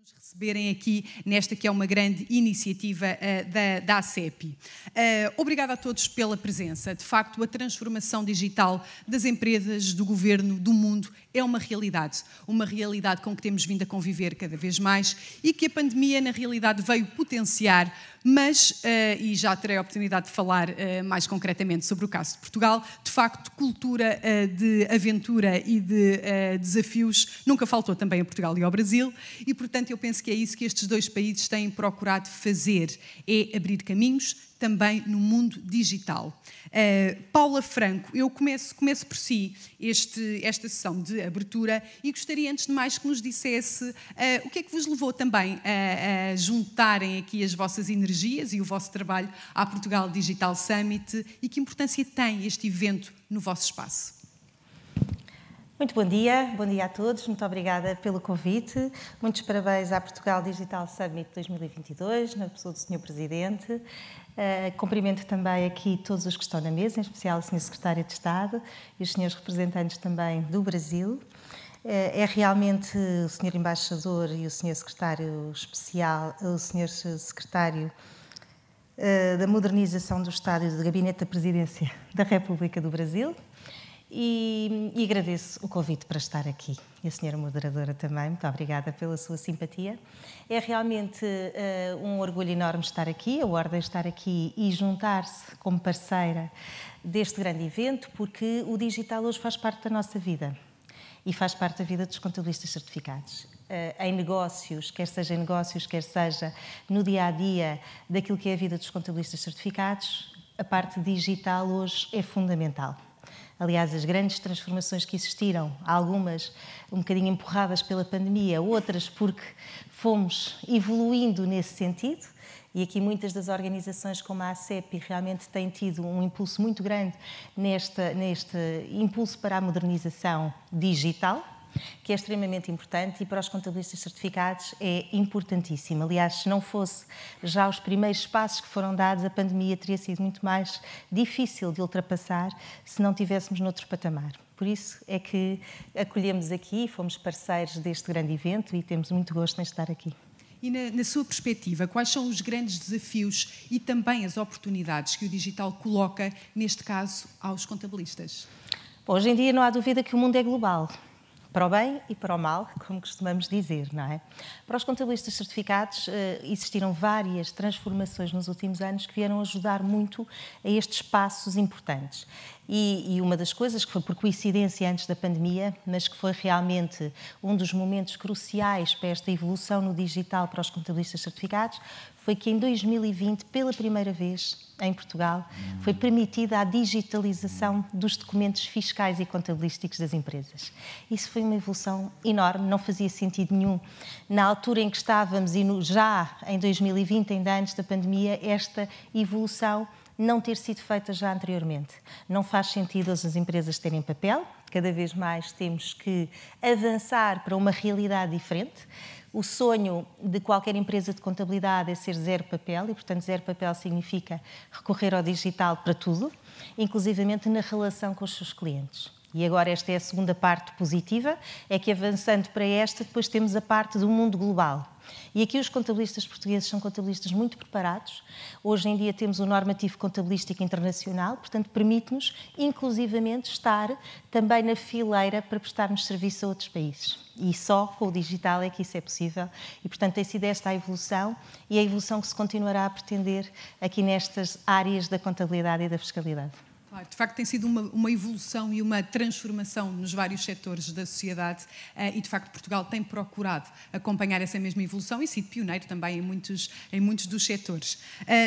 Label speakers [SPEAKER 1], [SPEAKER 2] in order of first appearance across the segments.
[SPEAKER 1] nos receberem aqui nesta que é uma grande iniciativa da ACEPI. Obrigada a todos pela presença. De facto, a transformação digital das empresas, do governo, do mundo é uma realidade com que temos vindo a conviver cada vez mais e que a pandemia, na realidade, veio potenciar, mas, e já terei a oportunidade de falar mais concretamente sobre o caso de Portugal, de facto, cultura de aventura e de desafios nunca faltou também a Portugal e ao Brasil e, portanto, eu penso que é isso que estes dois países têm procurado fazer, é abrir caminhos também no mundo digital. Paula Franco, eu começo por si esta sessão de abertura e gostaria, antes de mais, que nos dissesse o que é que vos levou também a juntarem aqui as vossas energias e o vosso trabalho à Portugal Digital Summit e que importância tem este evento no vosso espaço?
[SPEAKER 2] Muito bom dia a todos, muito obrigada pelo convite, muitos parabéns à Portugal Digital Summit 2022, na pessoa do Sr. Presidente. Cumprimento também aqui todos os que estão na mesa, em especial o Sr. Secretário de Estado e os senhores representantes também do Brasil. É realmente o Sr. Embaixador e o Sr. Secretário Especial, o Sr. Secretário da Modernização do Estado e do Gabinete da Presidência da República do Brasil. E agradeço o convite para estar aqui. E a senhora moderadora também, muito obrigada pela sua simpatia. É realmente um orgulho enorme estar aqui, a ordem estar aqui e juntar-se como parceira deste grande evento, porque o digital hoje faz parte da nossa vida e faz parte da vida dos contabilistas certificados. Em negócios, quer seja no dia-a-dia daquilo que é a vida dos contabilistas certificados, a parte digital hoje é fundamental. Aliás, as grandes transformações que existiram, algumas um bocadinho empurradas pela pandemia, outras porque fomos evoluindo nesse sentido, e aqui muitas das organizações como a ACEPI realmente têm tido um impulso muito grande neste impulso para a modernização digital, que é extremamente importante e para os contabilistas certificados é importantíssimo. Aliás, se não fosse já os primeiros passos que foram dados, a pandemia teria sido muito mais difícil de ultrapassar se não tivéssemos noutro patamar. Por isso é que acolhemos aqui, fomos parceiros deste grande evento e temos muito gosto em estar aqui.
[SPEAKER 1] E na sua perspectiva, quais são os grandes desafios e também as oportunidades que o digital coloca, neste caso, aos contabilistas?
[SPEAKER 2] Bom, hoje em dia não há dúvida que o mundo é global. Para o bem e para o mal, como costumamos dizer, não é? Para os contabilistas certificados, existiram várias transformações nos últimos anos que vieram ajudar muito a estes passos importantes. E uma das coisas que foi por coincidência antes da pandemia, mas que foi realmente um dos momentos cruciais para esta evolução no digital para os contabilistas certificados, foi que em 2020, pela primeira vez em Portugal, foi permitida a digitalização dos documentos fiscais e contabilísticos das empresas. Isso foi uma evolução enorme, não fazia sentido nenhum. Na altura em que estávamos e já em 2020, ainda antes da pandemia, esta evolução não ter sido feita já anteriormente. Não faz sentido as empresas terem papel, cada vez mais temos que avançar para uma realidade diferente. O sonho de qualquer empresa de contabilidade é ser zero papel e, portanto, zero papel significa recorrer ao digital para tudo, inclusivamente na relação com os seus clientes. E agora esta é a segunda parte positiva, é que avançando para esta, depois temos a parte do mundo global. E aqui os contabilistas portugueses são contabilistas muito preparados. Hoje em dia temos o normativo contabilístico internacional, portanto permite-nos, inclusivamente, estar também na fileira para prestarmos serviço a outros países. E só com o digital é que isso é possível. E, portanto, tem sido esta a evolução e a evolução que se continuará a pretender aqui nestas áreas da contabilidade e da fiscalidade.
[SPEAKER 1] Claro, de facto tem sido uma evolução e uma transformação nos vários setores da sociedade e de facto Portugal tem procurado acompanhar essa mesma evolução e sido pioneiro também em muitos dos setores.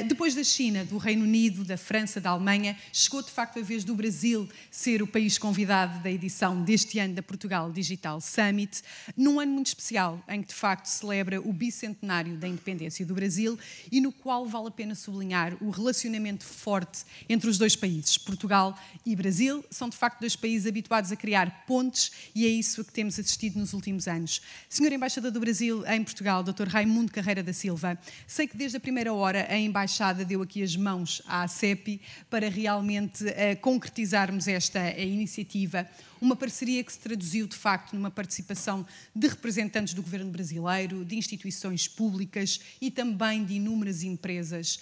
[SPEAKER 1] Depois da China, do Reino Unido, da França, da Alemanha, chegou de facto a vez do Brasil ser o país convidado da edição deste ano da Portugal Digital Summit, num ano muito especial em que de facto celebra o bicentenário da independência do Brasil e no qual vale a pena sublinhar o relacionamento forte entre os dois países. Portugal e Brasil são, de facto, dois países habituados a criar pontes e é isso a que temos assistido nos últimos anos. Senhor Embaixador do Brasil em Portugal, Dr. Raimundo Carreira da Silva, sei que desde a primeira hora a Embaixada deu aqui as mãos à ACEP para realmente concretizarmos esta iniciativa, uma parceria que se traduziu, de facto, numa participação de representantes do governo brasileiro, de instituições públicas e também de inúmeras empresas.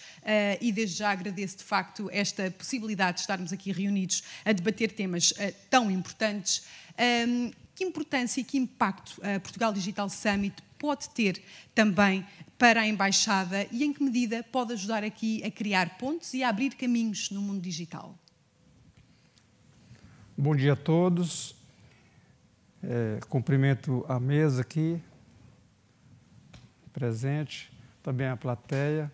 [SPEAKER 1] E desde já agradeço, de facto, esta possibilidade de estarmos aqui reunidos a debater temas tão importantes. Que importância e que impacto a Portugal Digital Summit pode ter também para a Embaixada e em que medida pode ajudar aqui a criar pontes e a abrir caminhos no mundo digital?
[SPEAKER 3] Bom dia a todos. Cumprimento a mesa aqui, presente, também a plateia.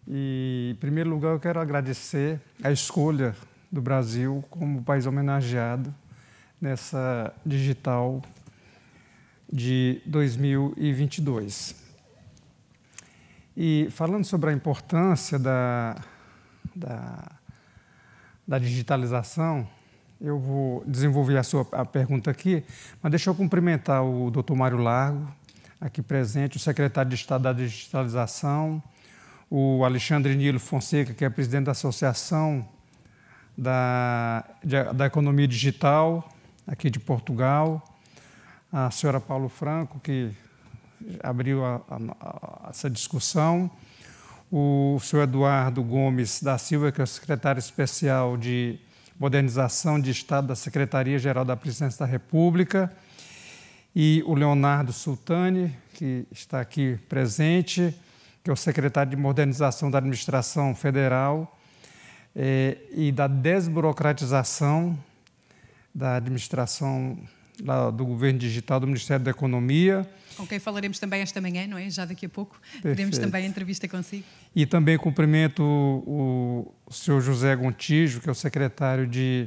[SPEAKER 3] E, em primeiro lugar, eu quero agradecer a escolha do Brasil como país homenageado nessa Digital de 2022. E falando sobre a importância da digitalização, eu vou desenvolver a pergunta aqui, mas deixa eu cumprimentar o Dr. Mário Largo, aqui presente, o secretário de Estado da Digitalização, o Alexandre Nilo Fonseca, que é presidente da Associação da Economia Digital, aqui de Portugal, a senhora Paulo Franco, que abriu essa discussão, o senhor Eduardo Gomes da Silva, que é o secretário especial de Modernização de Estado da Secretaria-Geral da Presidência da República, e o Leonardo Sultani, que está aqui presente, que é o secretário de Modernização da Administração Federal e da Desburocratização da Administração do Governo Digital do Ministério da Economia.
[SPEAKER 1] Com quem falaremos também esta manhã, não é? Já daqui a pouco. Teremos também a entrevista consigo.
[SPEAKER 3] E também cumprimento o senhor José Gontijo, que é o secretário de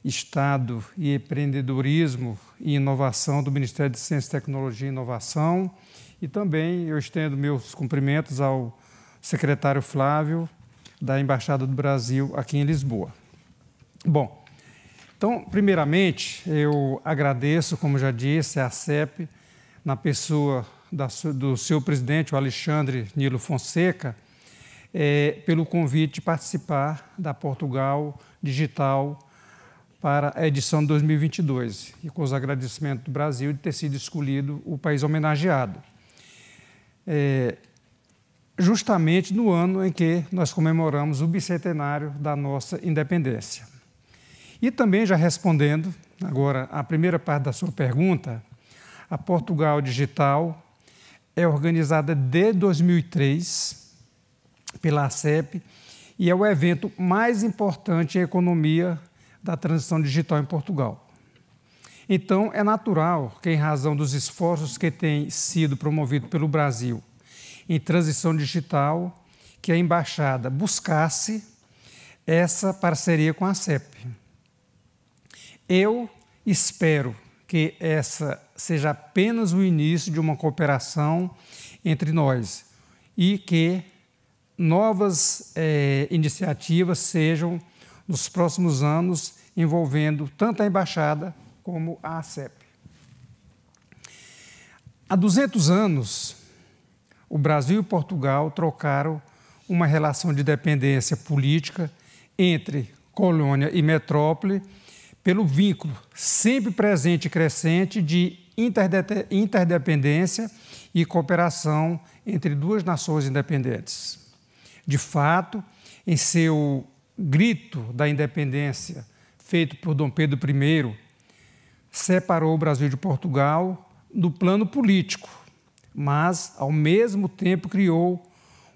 [SPEAKER 3] Estado e Empreendedorismo e Inovação do Ministério de Ciência, Tecnologia e Inovação. E também eu estendo meus cumprimentos ao secretário Flávio, da Embaixada do Brasil aqui em Lisboa. Bom, então, primeiramente, eu agradeço, como já disse, a ACEP, na pessoa do seu presidente, o Alexandre Nilo Fonseca, pelo convite de participar da Portugal Digital para a edição de 2022, e com os agradecimentos do Brasil de ter sido escolhido o país homenageado. Justamente no ano em que nós comemoramos o bicentenário da nossa independência. E também, já respondendo agora a primeira parte da sua pergunta, a Portugal Digital é organizada desde 2003 pela ACEP e é o evento mais importante em economia da transição digital em Portugal. Então, é natural que, em razão dos esforços que têm sido promovidos pelo Brasil em transição digital, que a Embaixada buscasse essa parceria com a ACEP. Eu espero que essa seja apenas o início de uma cooperação entre nós e que novas iniciativas sejam, nos próximos anos, envolvendo tanto a Embaixada como a ACEP. Há 200 anos, o Brasil e Portugal trocaram uma relação de dependência política entre colônia e metrópole pelo vínculo sempre presente e crescente de interdependência e cooperação entre duas nações independentes. De fato, em seu grito da independência, feito por Dom Pedro I, separou o Brasil de Portugal no plano político, mas, ao mesmo tempo, criou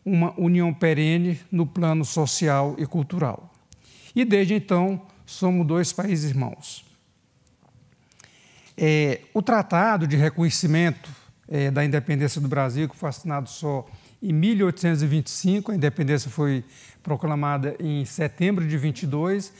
[SPEAKER 3] uma união perene no plano social e cultural. E, desde então, somos dois países irmãos. O Tratado de Reconhecimento da Independência do Brasil, que foi assinado só em 1825, a independência foi proclamada em setembro de 22,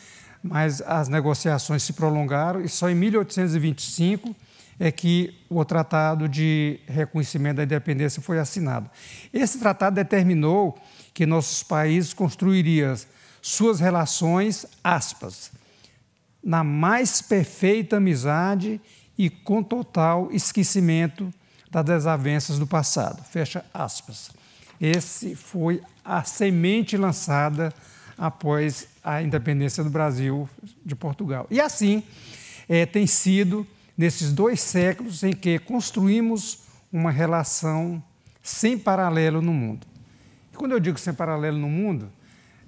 [SPEAKER 3] mas as negociações se prolongaram e só em 1825 é que o Tratado de Reconhecimento da Independência foi assinado. Esse tratado determinou que nossos países construiriam suas relações, aspas, na mais perfeita amizade e com total esquecimento das desavenças do passado, fecha aspas. Esse foi a semente lançada após a independência do Brasil de Portugal. E assim tem sido nesses 2 séculos em que construímos uma relação sem paralelo no mundo. E quando eu digo sem paralelo no mundo,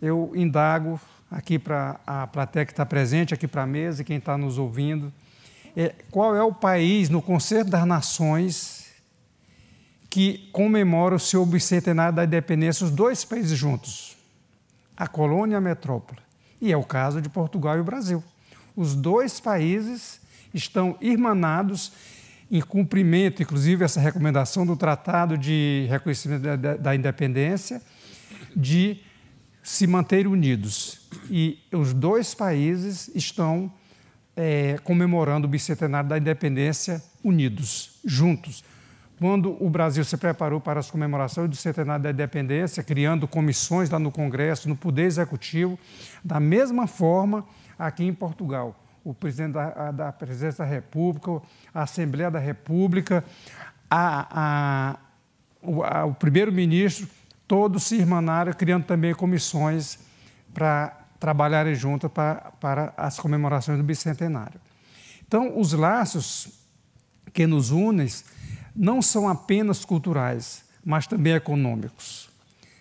[SPEAKER 3] eu indago aqui para a plateia que está presente, aqui para a mesa e quem está nos ouvindo, qual é o país no Concerto das Nações que comemora o seu bicentenário da independência, os 2 países juntos, a colônia e a metrópole. E é o caso de Portugal e o Brasil. Os 2 países estão irmanados em cumprimento, inclusive, essa recomendação do Tratado de Reconhecimento da Independência, de se manter unidos. E os 2 países estão comemorando o bicentenário da independência unidos, juntos. Quando o Brasil se preparou para as comemorações do centenário da independência, criando comissões lá no Congresso, no Poder Executivo, da mesma forma aqui em Portugal. O presidente da Presidência da República, a Assembleia da República, o primeiro-ministro, todos se irmanaram, criando também comissões para trabalharem juntos para as comemorações do bicentenário. Então, os laços que nos unem não são apenas culturais, mas também econômicos.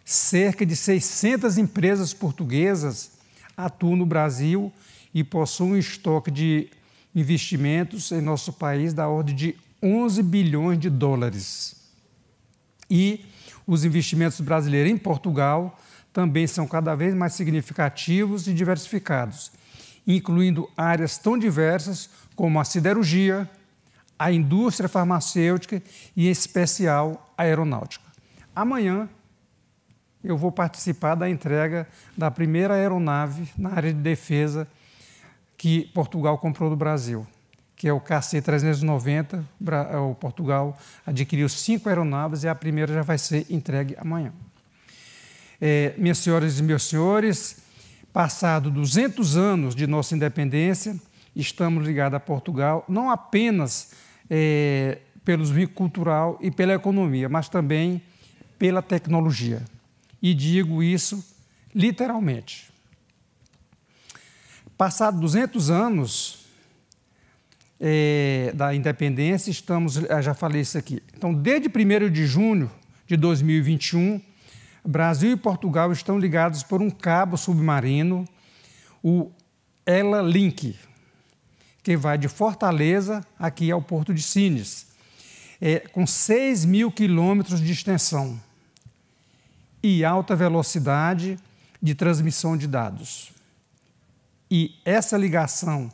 [SPEAKER 3] Cerca de 600 empresas portuguesas atuam no Brasil e possuem um estoque de investimentos em nosso país da ordem de 11 bilhões de dólares. E os investimentos brasileiros em Portugal também são cada vez mais significativos e diversificados, incluindo áreas tão diversas como a siderurgia, a indústria farmacêutica e, em especial, a aeronáutica. Amanhã, eu vou participar da entrega da primeira aeronave na área de defesa que Portugal comprou do Brasil, que é o KC-390. O Portugal adquiriu 5 aeronaves e a primeira já vai ser entregue amanhã. Minhas senhoras e meus senhores, passado 200 anos de nossa independência, estamos ligados a Portugal, não apenas pelo vínculo cultural e pela economia, mas também pela tecnologia. E digo isso literalmente. Passados 200 anos da independência, já falei isso aqui. Então, desde 1º de junho de 2021, Brasil e Portugal estão ligados por um cabo submarino, o Ela Link, que vai de Fortaleza aqui ao Porto de Sines, com 6.000 quilômetros de extensão e alta velocidade de transmissão de dados. E essa ligação,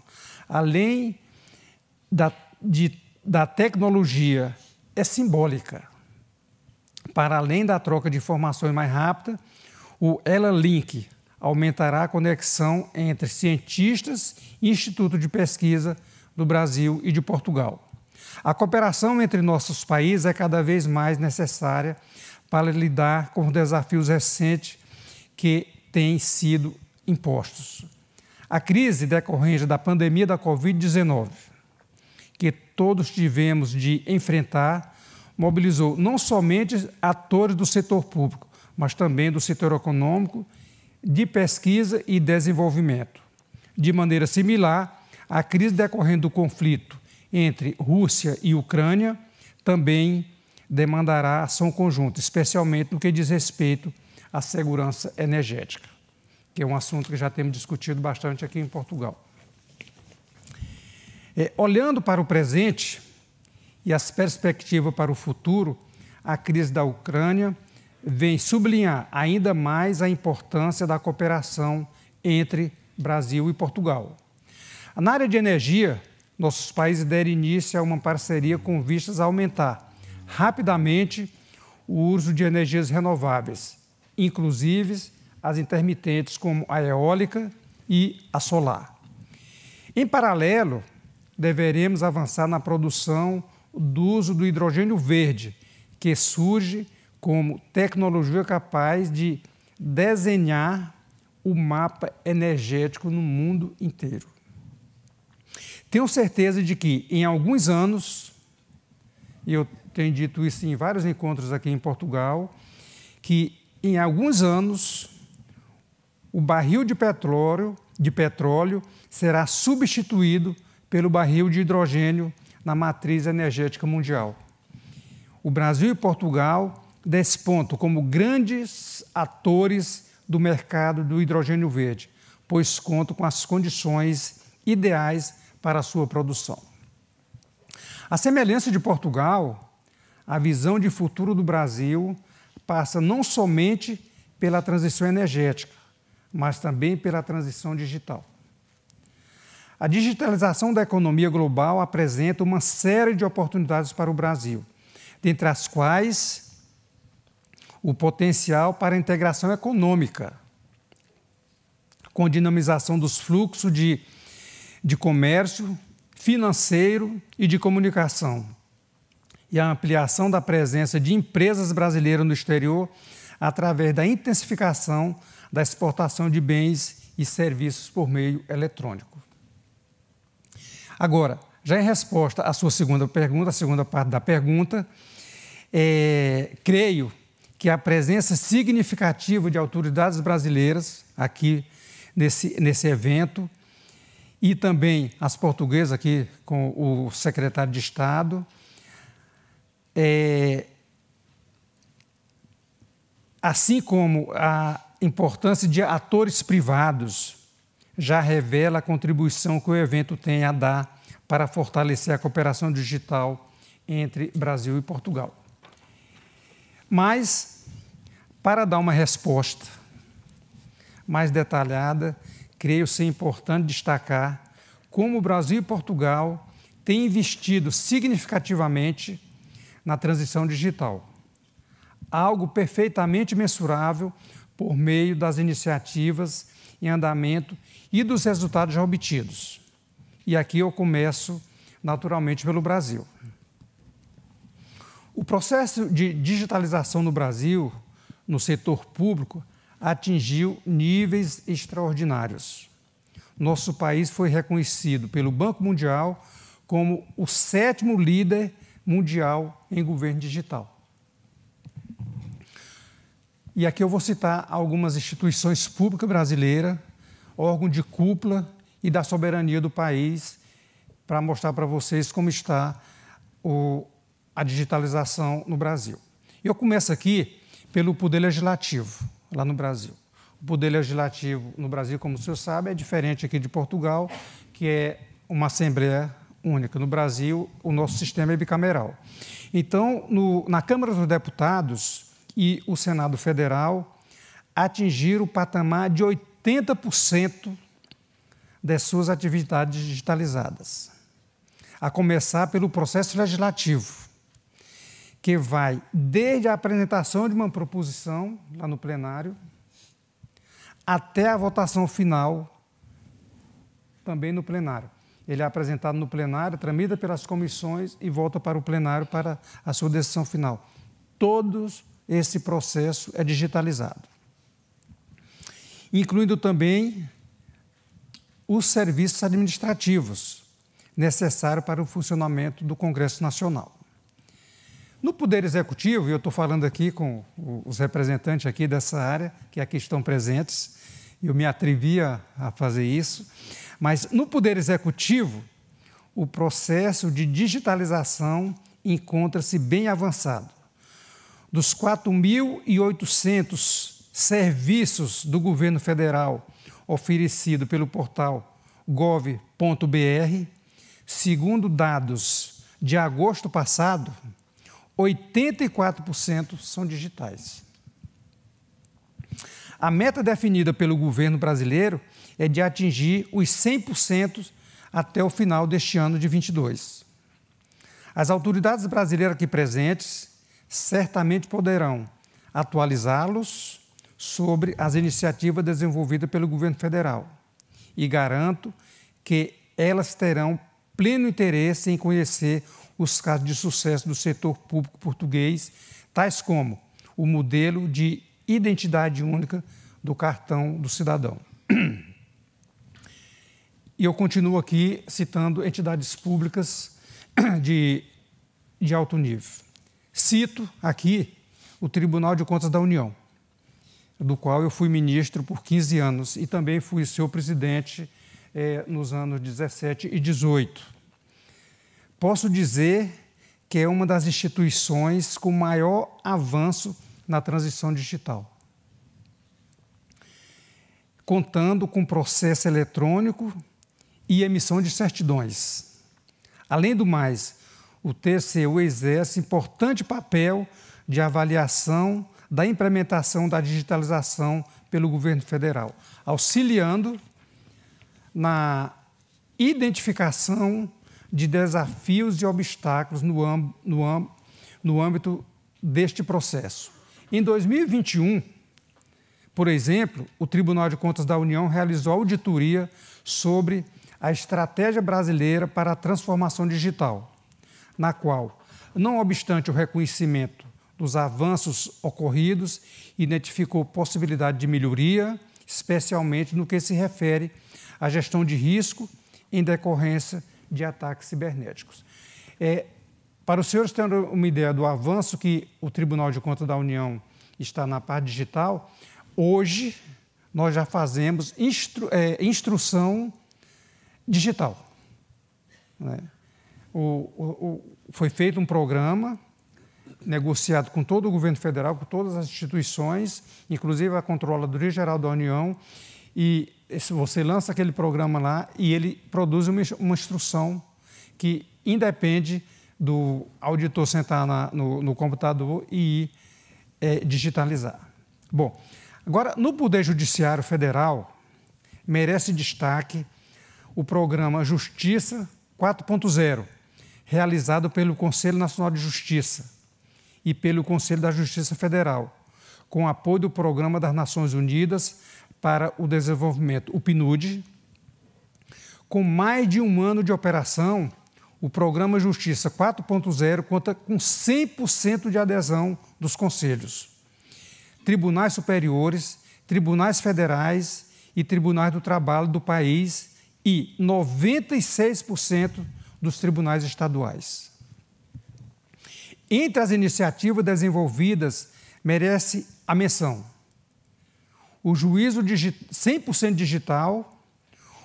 [SPEAKER 3] além da tecnologia, é simbólica. Para além da troca de informações mais rápida, o Ela Link aumentará a conexão entre cientistas e institutos de pesquisa do Brasil e de Portugal. A cooperação entre nossos países é cada vez mais necessária para lidar com os desafios recentes que têm sido impostos. A crise decorrente da pandemia da Covid-19, que todos tivemos de enfrentar, mobilizou não somente atores do setor público, mas também do setor econômico, de pesquisa e desenvolvimento. De maneira similar, a crise decorrente do conflito entre Rússia e Ucrânia também demandará ação conjunta, especialmente no que diz respeito à segurança energética, que é um assunto que já temos discutido bastante aqui em Portugal. Olhando para o presente e as perspectivas para o futuro, a crise da Ucrânia vem sublinhar ainda mais a importância da cooperação entre Brasil e Portugal. Na área de energia, nossos países deram início a uma parceria com vistas a aumentar rapidamente o uso de energias renováveis, inclusive as intermitentes como a eólica e a solar. Em paralelo, deveremos avançar na produção do uso do hidrogênio verde, que surge como tecnologia capaz de desenhar o mapa energético no mundo inteiro. Tenho certeza de que, em alguns anos, e eu tenho dito isso em vários encontros aqui em Portugal, que em alguns anos o barril de petróleo será substituído pelo barril de hidrogênio na matriz energética mundial. O Brasil e Portugal despontam como grandes atores do mercado do hidrogênio verde, pois contam com as condições ideais para a sua produção. A semelhança de Portugal, a visão de futuro do Brasil passa não somente pela transição energética, mas também pela transição digital. A digitalização da economia global apresenta uma série de oportunidades para o Brasil, dentre as quais o potencial para a integração econômica, com dinamização dos fluxos de comércio, financeiro e de comunicação, e a ampliação da presença de empresas brasileiras no exterior através da intensificação da exportação de bens e serviços por meio eletrônico. Agora, já em resposta à sua segunda pergunta, a segunda parte da pergunta, creio que a presença significativa de autoridades brasileiras aqui nesse evento e também as portuguesas aqui com o secretário de Estado, assim como a importância de atores privados, já revela a contribuição que o evento tem a dar para fortalecer a cooperação digital entre Brasil e Portugal. Mas, para dar uma resposta mais detalhada, creio ser importante destacar como o Brasil e Portugal têm investido significativamente na transição digital, algo perfeitamente mensurável por meio das iniciativas em andamento e dos resultados já obtidos. E aqui eu começo, naturalmente, pelo Brasil. O processo de digitalização no Brasil, no setor público, atingiu níveis extraordinários. Nosso país foi reconhecido pelo Banco Mundial como o 7º líder mundial em governo digital. E aqui eu vou citar algumas instituições públicas brasileiras, órgão de cúpula e da soberania do país, para mostrar para vocês como está a digitalização no Brasil. Eu começo aqui pelo Poder Legislativo, lá no Brasil. O Poder Legislativo no Brasil, como o senhor sabe, é diferente aqui de Portugal, que é uma Assembleia única. No Brasil, o nosso sistema é bicameral. Então, na Câmara dos Deputados e o Senado Federal atingiram o patamar de 80% das suas atividades digitalizadas. A começar pelo processo legislativo, que vai desde a apresentação de uma proposição lá no plenário até a votação final também no plenário. Ele é apresentado no plenário, tramita pelas comissões e volta para o plenário para a sua decisão final. Todo esse processo é digitalizado, incluindo também os serviços administrativos necessários para o funcionamento do Congresso Nacional. No Poder Executivo, e eu estou falando aqui com os representantes aqui dessa área, que aqui estão presentes, eu me atrevia a fazer isso, mas no Poder Executivo, o processo de digitalização encontra-se bem avançado. Dos 4.800 serviços do governo federal oferecido pelo portal gov.br, segundo dados de agosto passado, 84% são digitais. A meta definida pelo governo brasileiro é de atingir os 100% até o final deste ano de 2022. As autoridades brasileiras aqui presentes certamente poderão atualizá-los sobre as iniciativas desenvolvidas pelo governo federal e garanto que elas terão pleno interesse em conhecer os casos de sucesso do setor público português, tais como o modelo de identidade única do cartão do cidadão. E eu continuo aqui citando entidades públicas de alto nível. Cito aqui o Tribunal de Contas da União, do qual eu fui ministro por 15 anos e também fui seu presidente nos anos 17 e 18. Posso dizer que é uma das instituições com maior avanço na transição digital, contando com processo eletrônico e emissão de certidões. Além do mais, o TCU exerce importante papel de avaliação da implementação da digitalização pelo governo federal, auxiliando na identificação de desafios e obstáculos no âmbito deste processo. Em 2021, por exemplo, o Tribunal de Contas da União realizou auditoria sobre a Estratégia Brasileira para a Transformação Digital, na qual, não obstante o reconhecimento dos avanços ocorridos, identificou possibilidade de melhoria, especialmente no que se refere à gestão de risco em decorrência de ataques cibernéticos. Para os senhores terem uma ideia do avanço que o Tribunal de Contas da União está na parte digital, hoje nós já fazemos instrução digital. Né? Foi feito um programa negociado com todo o governo federal, com todas as instituições, inclusive a Controladoria Geral da União, e você lança aquele programa lá e ele produz uma instrução que independe do auditor sentar no computador e digitalizar. Bom, agora, no Poder Judiciário Federal, merece destaque o programa Justiça 4.0, realizado pelo Conselho Nacional de Justiça e pelo Conselho da Justiça Federal, com apoio do Programa das Nações Unidas para o Desenvolvimento, o PNUD. Com mais de um ano de operação, o Programa Justiça 4.0 conta com 100% de adesão dos conselhos, tribunais superiores, tribunais federais e tribunais do trabalho do país e 96% dos tribunais estaduais. Entre as iniciativas desenvolvidas, merece a menção o juízo 100% digital,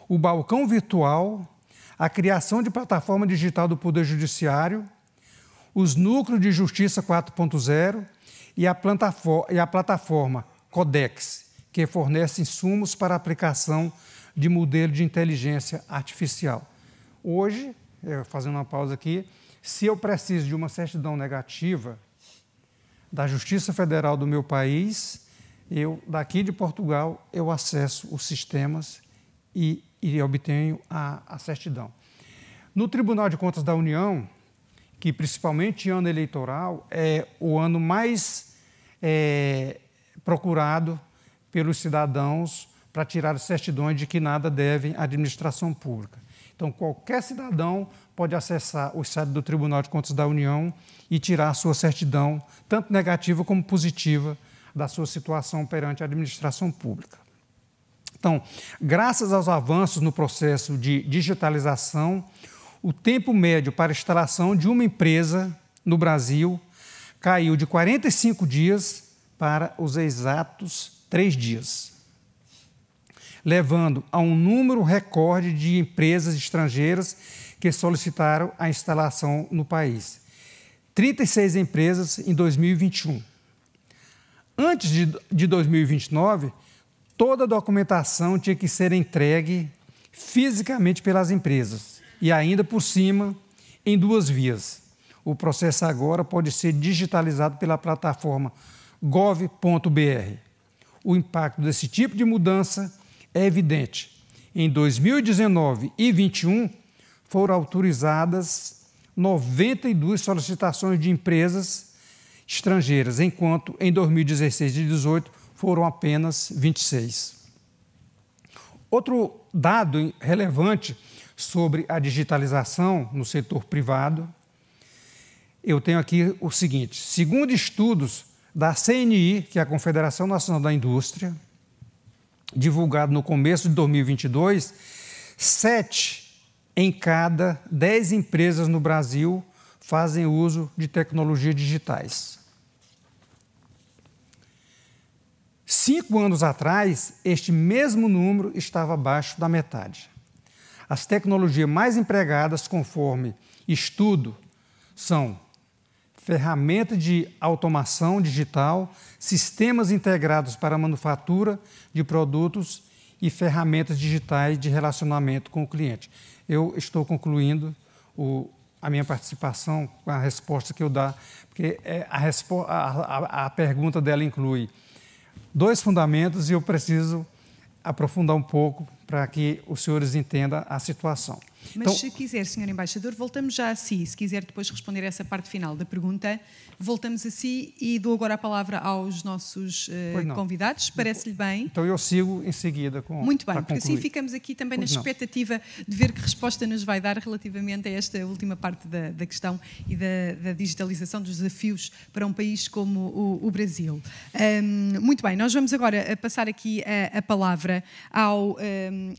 [SPEAKER 3] o balcão virtual, a criação de plataforma digital do Poder Judiciário, os núcleos de Justiça 4.0 e a plataforma Codex, que fornece insumos para a aplicação de modelo de inteligência artificial. Hoje, fazendo uma pausa aqui, se eu preciso de uma certidão negativa da Justiça Federal do meu país, daqui de Portugal, eu acesso os sistemas e obtenho a certidão. No Tribunal de Contas da União, que principalmente em ano eleitoral, é o ano mais procurado pelos cidadãos para tirar certidões de que nada devem à administração pública. Então, qualquer cidadão pode acessar o site do Tribunal de Contas da União e tirar a sua certidão, tanto negativa como positiva, da sua situação perante a administração pública. Então, graças aos avanços no processo de digitalização, o tempo médio para a instalação de uma empresa no Brasil caiu de 45 dias para os exatos 3 dias, levando a um número recorde de empresas estrangeiras que solicitaram a instalação no país. 36 empresas em 2021. Antes de 2029, toda a documentação tinha que ser entregue fisicamente pelas empresas e ainda por cima em 2 vias. O processo agora pode ser digitalizado pela plataforma gov.br. O impacto desse tipo de mudança é evidente. Em 2019 e 2021, foram autorizadas 92 solicitações de empresas estrangeiras, enquanto em 2016 e 2018 foram apenas 26. Outro dado relevante sobre a digitalização no setor privado, eu tenho aqui o seguinte: segundo estudos da CNI, que é a Confederação Nacional da Indústria, divulgado no começo de 2022, 7 em cada 10 empresas no Brasil fazem uso de tecnologias digitais. 5 anos atrás, este mesmo número estava abaixo da metade. As tecnologias mais empregadas, conforme estudo, são ferramentas de automação digital, sistemas integrados para a manufatura de produtos e ferramentas digitais de relacionamento com o cliente. Eu estou concluindo a minha participação com a resposta que eu dou, porque a pergunta dela inclui 2 fundamentos e eu preciso aprofundar um pouco para que os senhores entendam a situação.
[SPEAKER 1] Mas
[SPEAKER 3] então,
[SPEAKER 1] se quiser, Sr. Embaixador, voltamos já a si. Se quiser depois responder essa parte final da pergunta, voltamos a si e dou agora a palavra aos nossos convidados. Parece-lhe bem?
[SPEAKER 3] Então eu sigo em seguida com...
[SPEAKER 1] Muito bem, porque assim ficamos aqui também na expectativa de ver que resposta nos vai dar relativamente a esta última parte da questão e da digitalização dos desafios para um país como o Brasil. Muito bem, nós vamos agora passar aqui a palavra ao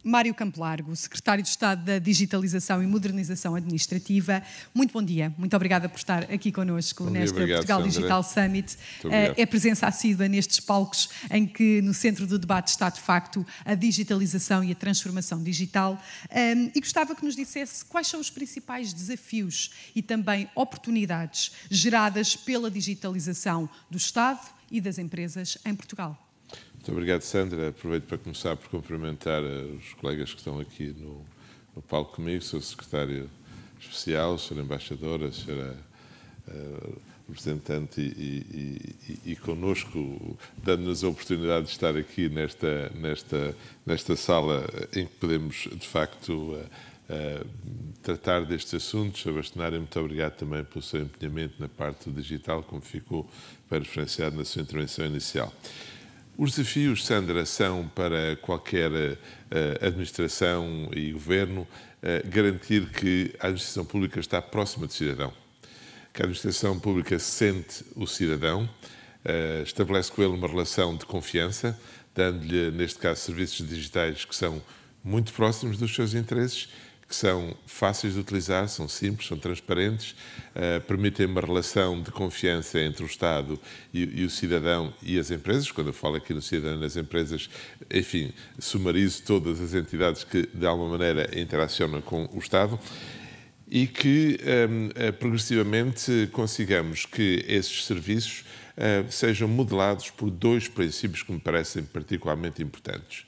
[SPEAKER 1] Mário Campo Largo, Secretário de Estado da Digitalização e Modernização Administrativa. Muito bom dia, muito obrigada por estar aqui connosco nesta Portugal Digital Summit. É presença assídua nestes palcos em que no centro do debate está de facto a digitalização e a transformação digital. E gostava que nos dissesse quais são os principais desafios e também oportunidades geradas pela digitalização do Estado e das empresas em Portugal.
[SPEAKER 4] Muito obrigado, Sandra. Aproveito para começar por cumprimentar os colegas que estão aqui no palco comigo, Sr. Secretário Especial, Sra. Embaixadora, Sra. Representante e connosco, dando-nos a oportunidade de estar aqui nesta sala em que podemos, de facto, tratar destes assuntos. Sra. Bastonária, muito obrigado também pelo seu empenhamento na parte digital, como ficou bem referenciado na sua intervenção inicial. Os desafios, Sandra, são para qualquer administração e governo garantir que a administração pública está próxima do cidadão, que a administração pública sente o cidadão, estabelece com ele uma relação de confiança, dando-lhe, neste caso, serviços digitais que são muito próximos dos seus interesses, que são fáceis de utilizar, são simples, são transparentes, permitem uma relação de confiança entre o Estado e o cidadão e as empresas. Quando eu falo aqui no cidadão e nas empresas, enfim, sumarizo todas as entidades que, de alguma maneira, interacionam com o Estado e que, progressivamente, consigamos que esses serviços sejam modelados por 2 princípios que me parecem particularmente importantes.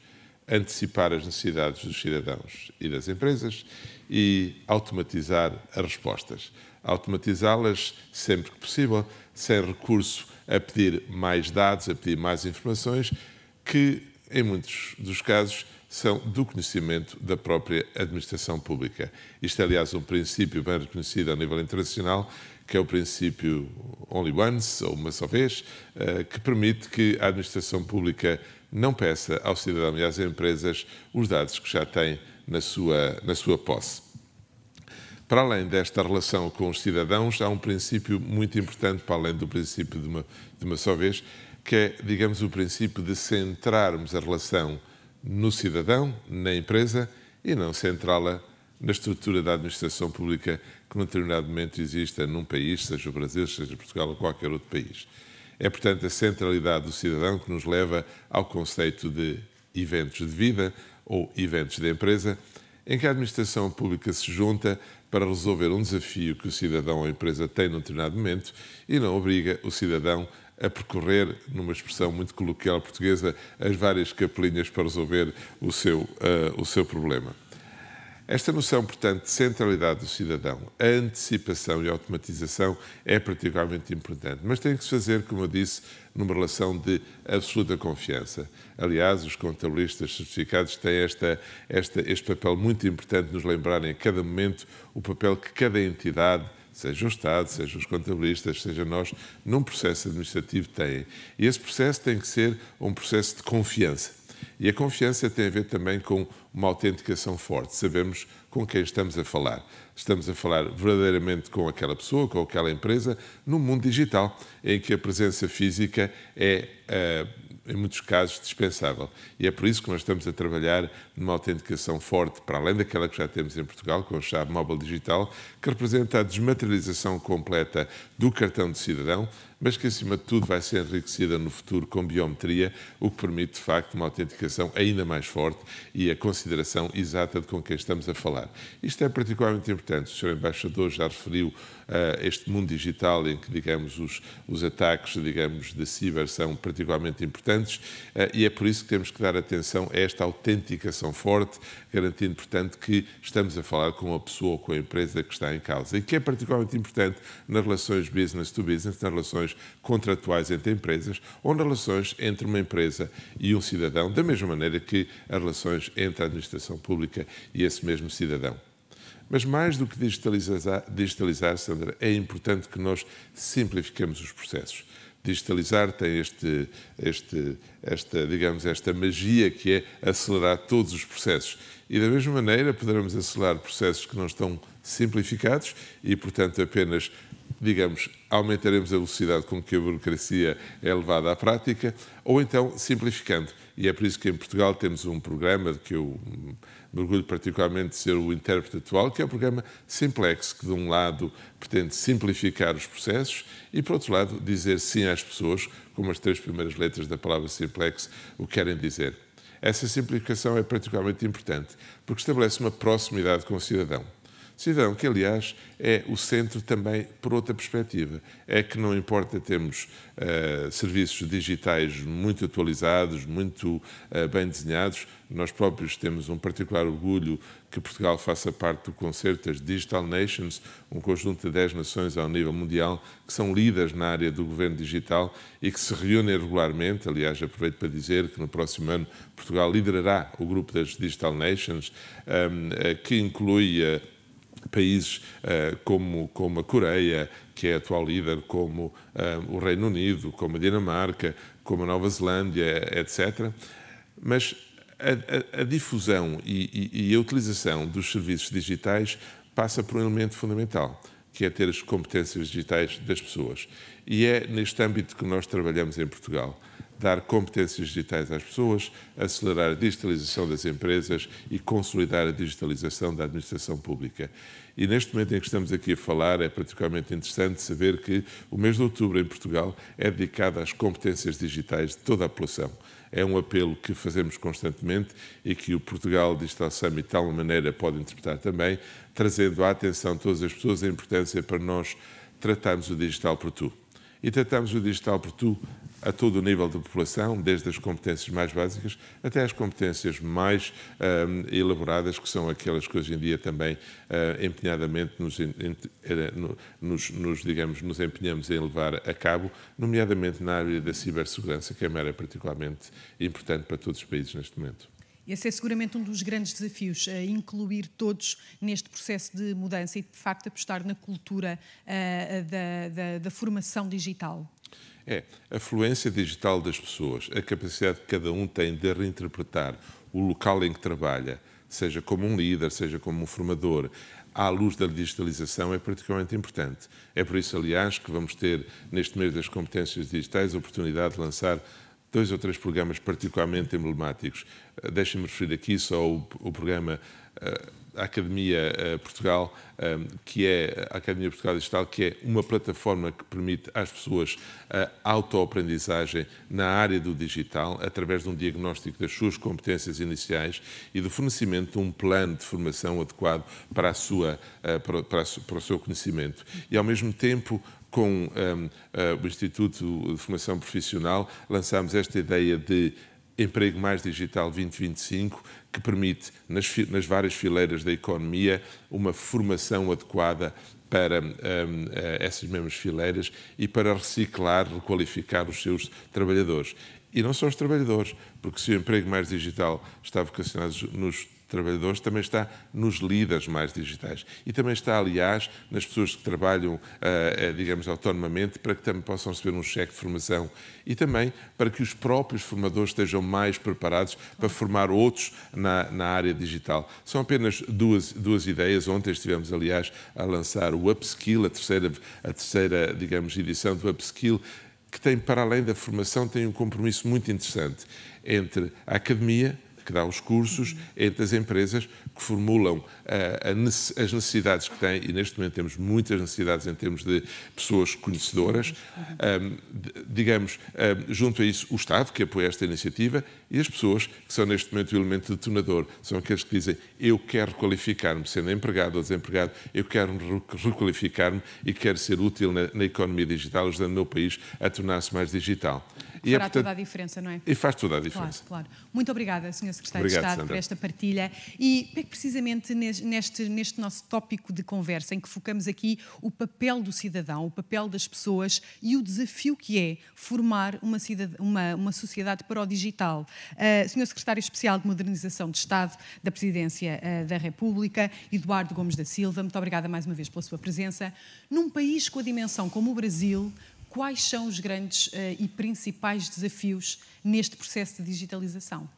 [SPEAKER 4] Antecipar as necessidades dos cidadãos e das empresas e automatizar as respostas. Automatizá-las sempre que possível, sem recurso a pedir mais dados, a pedir mais informações, que, em muitos dos casos, são do conhecimento da própria administração pública. Isto é, aliás, um princípio bem reconhecido a nível internacional, que é o princípio only once, ou uma só vez, que permite que a administração pública não peça ao cidadão e às empresas os dados que já tem na sua posse. Para além desta relação com os cidadãos, há um princípio muito importante, para além do princípio de uma só vez, que é, digamos, o princípio de centrarmos a relação no cidadão, na empresa, e não centrá-la na estrutura da administração pública que num determinado momento exista num país, seja o Brasil, seja Portugal ou qualquer outro país. É, portanto, a centralidade do cidadão que nos leva ao conceito de eventos de vida ou eventos de empresa, em que a administração pública se junta para resolver um desafio que o cidadão ou a empresa tem num determinado momento e não obriga o cidadão a percorrer, numa expressão muito coloquial portuguesa, as várias capelinhas para resolver o seu problema. Esta noção, portanto, de centralidade do cidadão, a antecipação e a automatização é particularmente importante, mas tem que se fazer, como eu disse, numa relação de absoluta confiança. Aliás, os contabilistas certificados têm este papel muito importante de nos lembrarem a cada momento o papel que cada entidade, seja o Estado, seja os contabilistas, seja nós, num processo administrativo têm. E esse processo tem que ser um processo de confiança. E a confiança tem a ver também com uma autenticação forte. Sabemos com quem estamos a falar. Estamos a falar verdadeiramente com aquela pessoa, com aquela empresa, num mundo digital, em que a presença física é em muitos casos, dispensável. E é por isso que nós estamos a trabalhar numa autenticação forte, para além daquela que já temos em Portugal, com a chave móvel digital, que representa a desmaterialização completa do cartão de cidadão, mas que, acima de tudo, vai ser enriquecida no futuro com biometria, o que permite, de facto, uma autenticação ainda mais forte e a consideração exata de com quem estamos a falar. Isto é particularmente importante. O Sr. Embaixador já referiu este mundo digital em que, digamos, os ataques, digamos, de ciber são particularmente importantes e é por isso que temos que dar atenção a esta autenticação forte, garantindo, portanto, que estamos a falar com a pessoa ou com a empresa que está em causa e que é particularmente importante nas relações business to business, nas relações contratuais entre empresas ou nas relações entre uma empresa e um cidadão, da mesma maneira que as relações entre a administração pública e esse mesmo cidadão. Mas mais do que digitalizar, Sandra, é importante que nós simplifiquemos os processos. Digitalizar tem esta magia que é acelerar todos os processos. E da mesma maneira poderemos acelerar processos que não estão simplificados e, portanto, apenas, digamos, aumentaremos a velocidade com que a burocracia é levada à prática, ou então simplificando. E é por isso que em Portugal temos um programa de que eu me orgulho particularmente de ser o intérprete atual, que é o programa Simplex, que de um lado pretende simplificar os processos e, por outro lado, dizer sim às pessoas, como as 3 primeiras letras da palavra Simplex o querem dizer. Essa simplificação é particularmente importante, porque estabelece uma proximidade com o cidadão. Cidadão que, aliás, é o centro também por outra perspectiva. É que não importa termos serviços digitais muito atualizados, muito bem desenhados, nós próprios temos um particular orgulho que Portugal faça parte do concerto das Digital Nations, um conjunto de 10 nações ao nível mundial que são líderes na área do governo digital e que se reúnem regularmente. Aliás, aproveito para dizer que no próximo ano Portugal liderará o grupo das Digital Nations, que inclui países como a Coreia, que é a atual líder, como o Reino Unido, como a Dinamarca, como a Nova Zelândia, etc. Mas a difusão e a utilização dos serviços digitais passa por um elemento fundamental, que é ter as competências digitais das pessoas. E é neste âmbito que nós trabalhamos em Portugal. Dar competências digitais às pessoas, acelerar a digitalização das empresas e consolidar a digitalização da administração pública. E neste momento em que estamos aqui a falar, é particularmente interessante saber que o mês de outubro em Portugal é dedicado às competências digitais de toda a população. É um apelo que fazemos constantemente e que o Portugal Digital Summit de tal maneira pode interpretar também, trazendo à atenção de todas as pessoas a importância para nós tratarmos o digital por tu. E tratamos o digital por tu a todo o nível da população, desde as competências mais básicas até as competências mais elaboradas, que são aquelas que hoje em dia também empenhadamente nos empenhamos em levar a cabo, nomeadamente na área da cibersegurança, que é uma área particularmente importante para todos os países neste momento.
[SPEAKER 1] Esse é seguramente um dos grandes desafios, incluir todos neste processo de mudança e, de facto, apostar na cultura da formação digital.
[SPEAKER 4] É a fluência digital das pessoas, a capacidade que cada um tem de reinterpretar o local em que trabalha, seja como um líder, seja como um formador, à luz da digitalização, é particularmente importante. É por isso, aliás, que vamos ter, neste mês das competências digitais, a oportunidade de lançar 2 ou 3 programas particularmente emblemáticos. Deixem-me referir aqui só o programa Academia Portugal, que é a Academia Portugal Digital, que é uma plataforma que permite às pessoas a autoaprendizagem na área do digital, através de um diagnóstico das suas competências iniciais e do fornecimento de um plano de formação adequado para o seu conhecimento. E, ao mesmo tempo, com o Instituto de Formação Profissional, lançámos esta ideia de Emprego Mais Digital 2025, que permite, nas várias fileiras da economia, uma formação adequada para essas mesmas fileiras e para reciclar, requalificar os seus trabalhadores. E não só os trabalhadores, porque se o Emprego Mais Digital está vocacionado nos trabalhadores, também está nos líderes mais digitais. E também está, aliás, nas pessoas que trabalham, digamos, autonomamente, para que também possam receber um cheque de formação. E também para que os próprios formadores estejam mais preparados para formar outros na área digital. São apenas duas ideias. Ontem estivemos, aliás, a lançar o Upskill, a terceira, digamos, edição do Upskill, que tem, para além da formação, tem um compromisso muito interessante entre a academia, que dá os cursos, entre as empresas que formulam as necessidades que têm, e neste momento temos muitas necessidades em termos de pessoas conhecedoras, junto a isso o Estado, que apoia esta iniciativa, e as pessoas que são neste momento o elemento detonador, são aqueles que dizem: eu quero requalificar-me, sendo empregado ou desempregado, eu quero requalificar-me e quero ser útil na economia digital, ajudando o meu país a tornar-se mais digital.
[SPEAKER 1] Fará toda a diferença, não é?
[SPEAKER 4] E faz toda a diferença.
[SPEAKER 1] Claro. Muito obrigada, Sr. Secretário de Estado, por esta partilha. E precisamente neste nosso tópico de conversa, em que focamos aqui o papel do cidadão, o papel das pessoas e o desafio que é formar uma sociedade para o digital. Sr. Secretário Especial de Modernização de Estado da Presidência da República, Eduardo Gomes da Silva, muito obrigada mais uma vez pela sua presença. Num país com a dimensão como o Brasil, quais são os grandes e principais desafios neste processo de digitalização?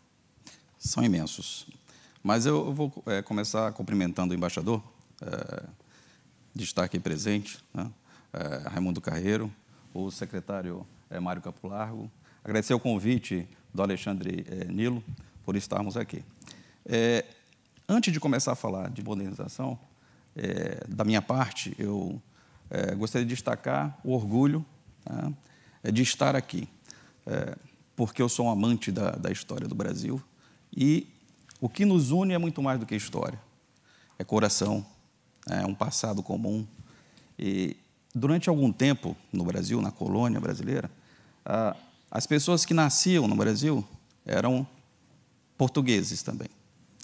[SPEAKER 5] São imensos. Mas eu vou começar cumprimentando o embaixador, de estar aqui presente, né? Raimundo Carreiro, o secretário Mário Campo Largo. Agradecer o convite do Alexandre Nilo por estarmos aqui. Antes de começar a falar de modernização, da minha parte, eu gostaria de destacar o orgulho de estar aqui, porque eu sou um amante da história do Brasil e o que nos une é muito mais do que história, é coração, é um passado comum. E durante algum tempo no Brasil, na colônia brasileira, as pessoas que nasciam no Brasil eram portugueses também,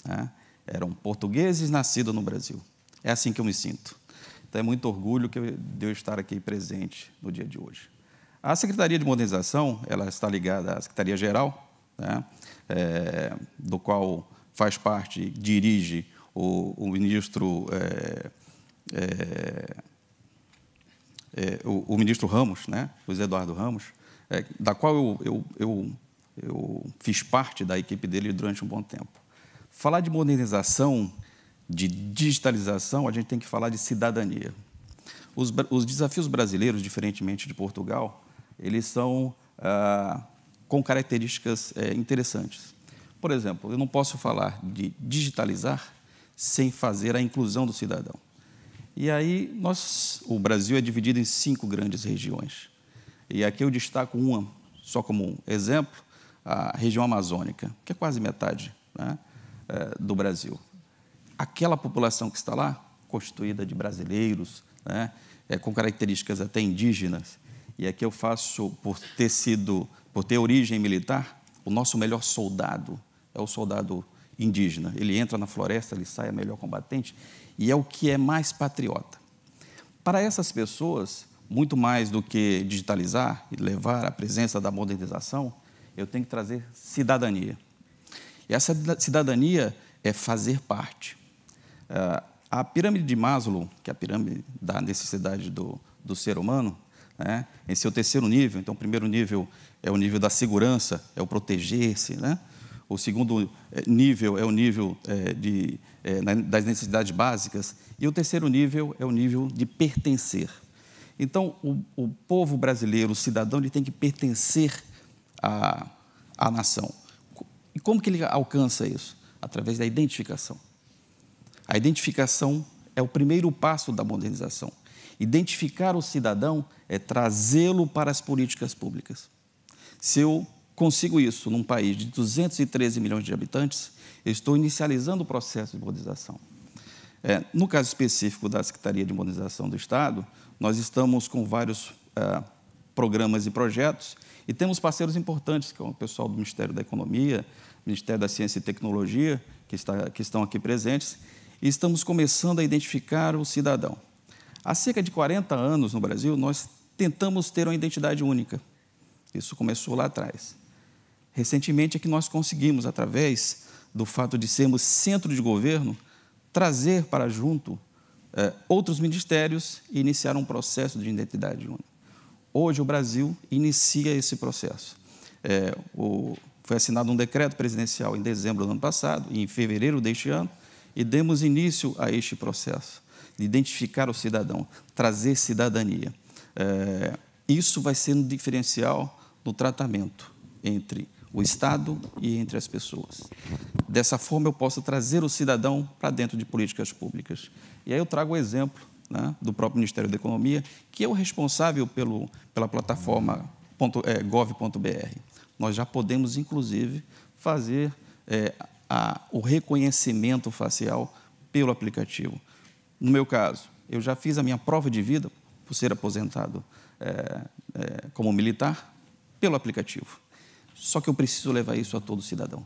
[SPEAKER 5] né? Eram portugueses nascidos no Brasil. É assim que eu me sinto. Então, é muito orgulho de eu estar aqui presente no dia de hoje. A Secretaria de Modernização, ela está ligada à Secretaria-Geral, né, do qual faz parte, dirige o ministro, o ministro Ramos, né, Luiz Eduardo Ramos, da qual eu fiz parte da equipe dele durante um bom tempo. Falar de modernização, de digitalização, a gente tem que falar de cidadania. Os desafios brasileiros, diferentemente de Portugal, eles são com características interessantes. Por exemplo, eu não posso falar de digitalizar sem fazer a inclusão do cidadão. E aí, o Brasil é dividido em 5 grandes regiões. E aqui eu destaco uma, só como um exemplo, a região amazônica, que é quase metade, né, do Brasil. Aquela população que está lá, constituída de brasileiros, né, com características até indígenas, e aqui eu faço, por ter origem militar, o nosso melhor soldado é o soldado indígena. Ele entra na floresta, ele sai a melhor combatente, e é o que é mais patriota. Para essas pessoas, muito mais do que digitalizar e levar a presença da modernização, eu tenho que trazer cidadania. E essa cidadania é fazer parte. A pirâmide de Maslow, que é a pirâmide da necessidade do ser humano, né, em seu terceiro nível, então o primeiro nível é o nível da segurança, é o proteger-se, né? O segundo nível é o nível das necessidades básicas, e o terceiro nível é o nível de pertencer. Então, o povo brasileiro, o cidadão, ele tem que pertencer à nação. E como que ele alcança isso? Através da identificação. A identificação é o primeiro passo da modernização. Identificar o cidadão é trazê-lo para as políticas públicas. Se eu consigo isso num país de 213 milhões de habitantes, eu estou inicializando o processo de modernização. No caso específico da Secretaria de Modernização do Estado, nós estamos com vários programas e projetos e temos parceiros importantes, que é o pessoal do Ministério da Economia, Ministério da Ciência e Tecnologia, que estão aqui presentes, e estamos começando a identificar o cidadão. Há cerca de 40 anos no Brasil, nós tentamos ter uma identidade única. Isso começou lá atrás. Recentemente é que nós conseguimos, através do fato de sermos centro de governo, trazer para junto outros ministérios e iniciar um processo de identidade única. Hoje o Brasil inicia esse processo. Foi assinado um decreto presidencial em dezembro do ano passado e em fevereiro deste ano, e demos início a este processo de identificar o cidadão, trazer cidadania. Isso vai ser um diferencial no tratamento entre o Estado e entre as pessoas. Dessa forma, eu posso trazer o cidadão para dentro de políticas públicas. E aí eu trago o exemplo, né, do próprio Ministério da Economia, que é o responsável pela plataforma gov.br. Nós já podemos, inclusive, fazer o reconhecimento facial pelo aplicativo. No meu caso, eu já fiz a minha prova de vida, por ser aposentado como militar, pelo aplicativo. Só que eu preciso levar isso a todo cidadão.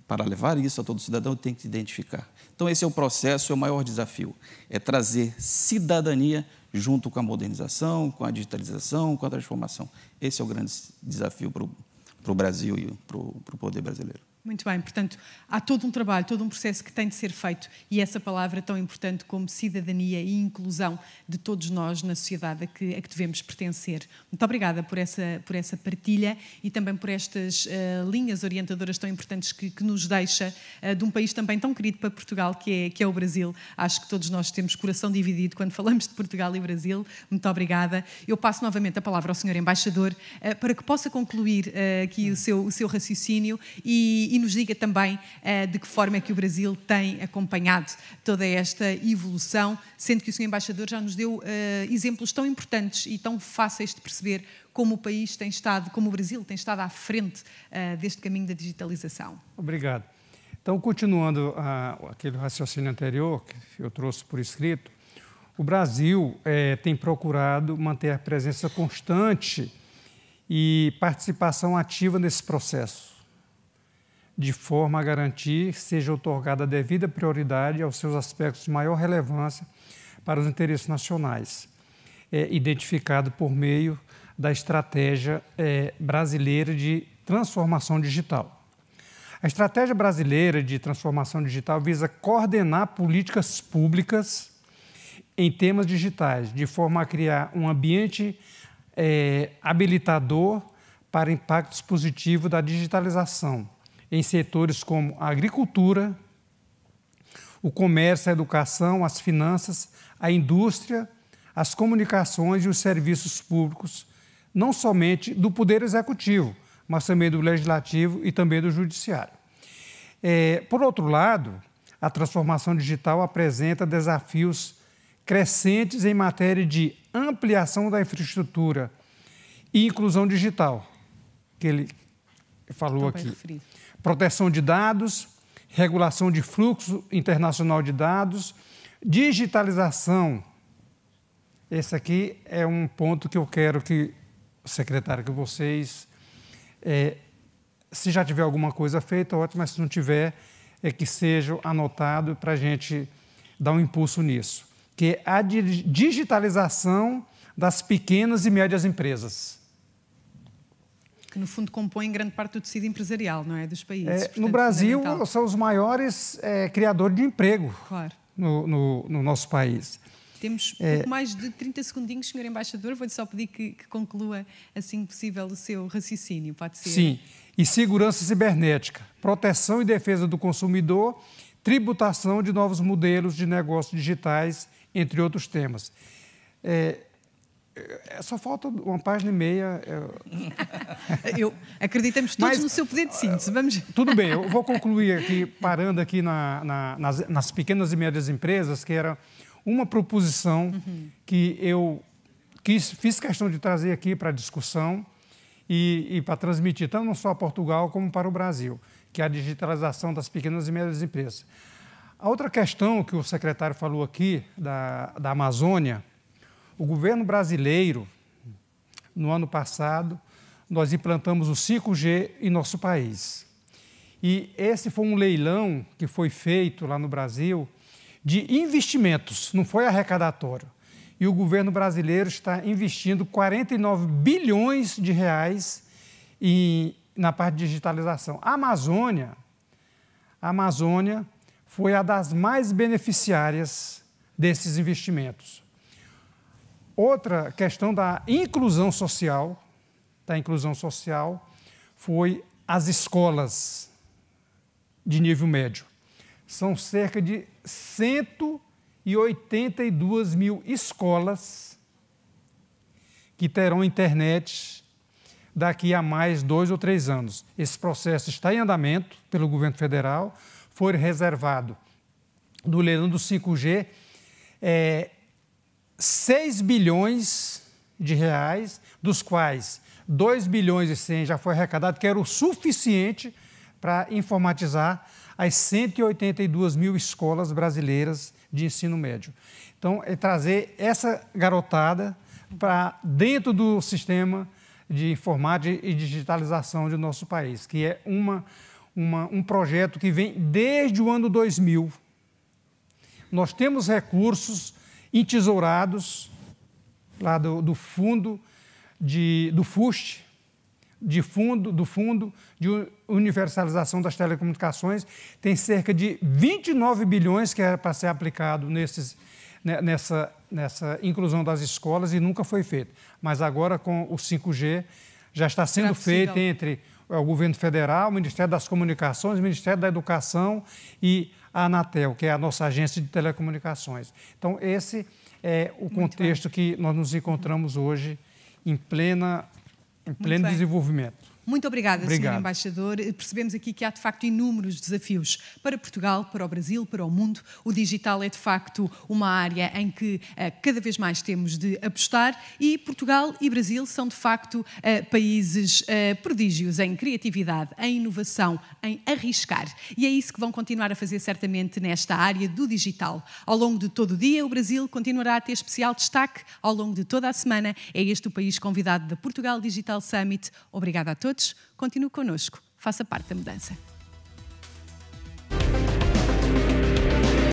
[SPEAKER 5] Para levar isso a todo cidadão, eu tenho que identificar. Então, esse é o processo, é o maior desafio. É trazer cidadania junto com a modernização, com a digitalização, com a transformação. Esse é o grande desafio para o Brasil e para o poder brasileiro.
[SPEAKER 1] Muito bem, portanto, há todo um trabalho, todo um processo que tem de ser feito e essa palavra tão importante como cidadania e inclusão de todos nós na sociedade a que devemos pertencer. Muito obrigada por essa partilha e também por estas linhas orientadoras tão importantes que nos deixa de um país também tão querido para Portugal, que é o Brasil. Acho que todos nós temos coração dividido quando falamos de Portugal e Brasil. Muito obrigada. Eu passo novamente a palavra ao Sr. Embaixador para que possa concluir aqui o seu raciocínio e nos diga também de que forma é que o Brasil tem acompanhado toda esta evolução, sendo que o Sr. Embaixador já nos deu exemplos tão importantes e tão fáceis de perceber como o país tem estado, como o Brasil tem estado à frente deste caminho da digitalização.
[SPEAKER 3] Obrigado. Então, continuando aquele raciocínio anterior que eu trouxe por escrito, o Brasil tem procurado manter a presença constante e participação ativa nesse processo, de forma a garantir que seja otorgada a devida prioridade aos seus aspectos de maior relevância para os interesses nacionais, identificado por meio da estratégia brasileira de transformação digital. A estratégia brasileira de transformação digital visa coordenar políticas públicas em temas digitais, de forma a criar um ambiente habilitador para impactos positivos da digitalização em setores como a agricultura, o comércio, a educação, as finanças, a indústria, as comunicações e os serviços públicos, não somente do Poder Executivo, mas também do Legislativo e também do Judiciário. Por outro lado, a transformação digital apresenta desafios crescentes em matéria de ampliação da infraestrutura e inclusão digital, que ele falou aqui.
[SPEAKER 1] Referido.
[SPEAKER 3] Proteção de dados, regulação de fluxo internacional de dados, digitalização. Esse aqui é um ponto que eu quero que, secretário, que vocês, se já tiver alguma coisa feita, ótimo, mas se não tiver, que seja anotado para a gente dar um impulso nisso, que é a digitalização das pequenas e médias empresas.
[SPEAKER 1] Que, no fundo, compõem grande parte do tecido empresarial, não é? Dos países. Portanto,
[SPEAKER 3] no Brasil, são os maiores criadores de emprego,
[SPEAKER 1] claro,
[SPEAKER 3] no nosso país.
[SPEAKER 1] Temos pouco mais de 30 segundinhos, Sr. Embaixador. Vou-lhe só pedir que conclua, assim que possível, o seu raciocínio. Pode ser?
[SPEAKER 3] Sim. E segurança cibernética, proteção e defesa do consumidor, tributação de novos modelos de negócios digitais, entre outros temas. Só falta uma página e meia.
[SPEAKER 1] Acreditamos todos no seu poder de síntese. Vamos...
[SPEAKER 3] Tudo bem, eu vou concluir aqui, parando aqui nas pequenas e médias empresas, que era uma proposição que eu fiz questão de trazer aqui para a discussão e para transmitir, tanto não só a Portugal como para o Brasil, que é a digitalização das pequenas e médias empresas. A outra questão que o secretário falou aqui, da Amazônia, o governo brasileiro, no ano passado, nós implantamos o 5G em nosso país. E esse foi um leilão que foi feito lá no Brasil de investimentos, não foi arrecadatório. E o governo brasileiro está investindo 49 bilhões de reais na parte de digitalização. A Amazônia foi a das mais beneficiárias desses investimentos. Outra questão da inclusão social foi as escolas de nível médio. São cerca de 182 mil escolas que terão internet daqui a mais 2 ou 3 anos. Esse processo está em andamento pelo governo federal, foi reservado do leilão do 5G 6 bilhões de reais, dos quais 2 bilhões e 100 já foi arrecadado, que era o suficiente para informatizar as 182 mil escolas brasileiras de ensino médio. Então, é trazer essa garotada para dentro do sistema de informática e digitalização do nosso país, que é um projeto que vem desde o ano 2000. Nós temos recursos entesourados lá do fundo do FUST, do Fundo de Universalização das Telecomunicações, tem cerca de 29 bilhões que era para ser aplicado nessa inclusão das escolas e nunca foi feito. Mas agora, com o 5G, já está sendo feito entre o governo federal, o Ministério das Comunicações, o Ministério da Educação e a Anatel, que é a nossa agência de telecomunicações. Então, esse é o contexto que nós nos encontramos hoje em pleno desenvolvimento.
[SPEAKER 1] Muito obrigada, Sr. Embaixador. Percebemos aqui que há, de facto, inúmeros desafios para Portugal, para o Brasil, para o mundo. O digital é, de facto, uma área em que cada vez mais temos de apostar e Portugal e Brasil são, de facto, países prodígios em criatividade, em inovação, em arriscar. E é isso que vão continuar a fazer, certamente, nesta área do digital. Ao longo de todo o dia, o Brasil continuará a ter especial destaque. Ao longo de toda a semana, é este o país convidado da Portugal Digital Summit. Obrigada a todos. Continue connosco. Faça parte da mudança.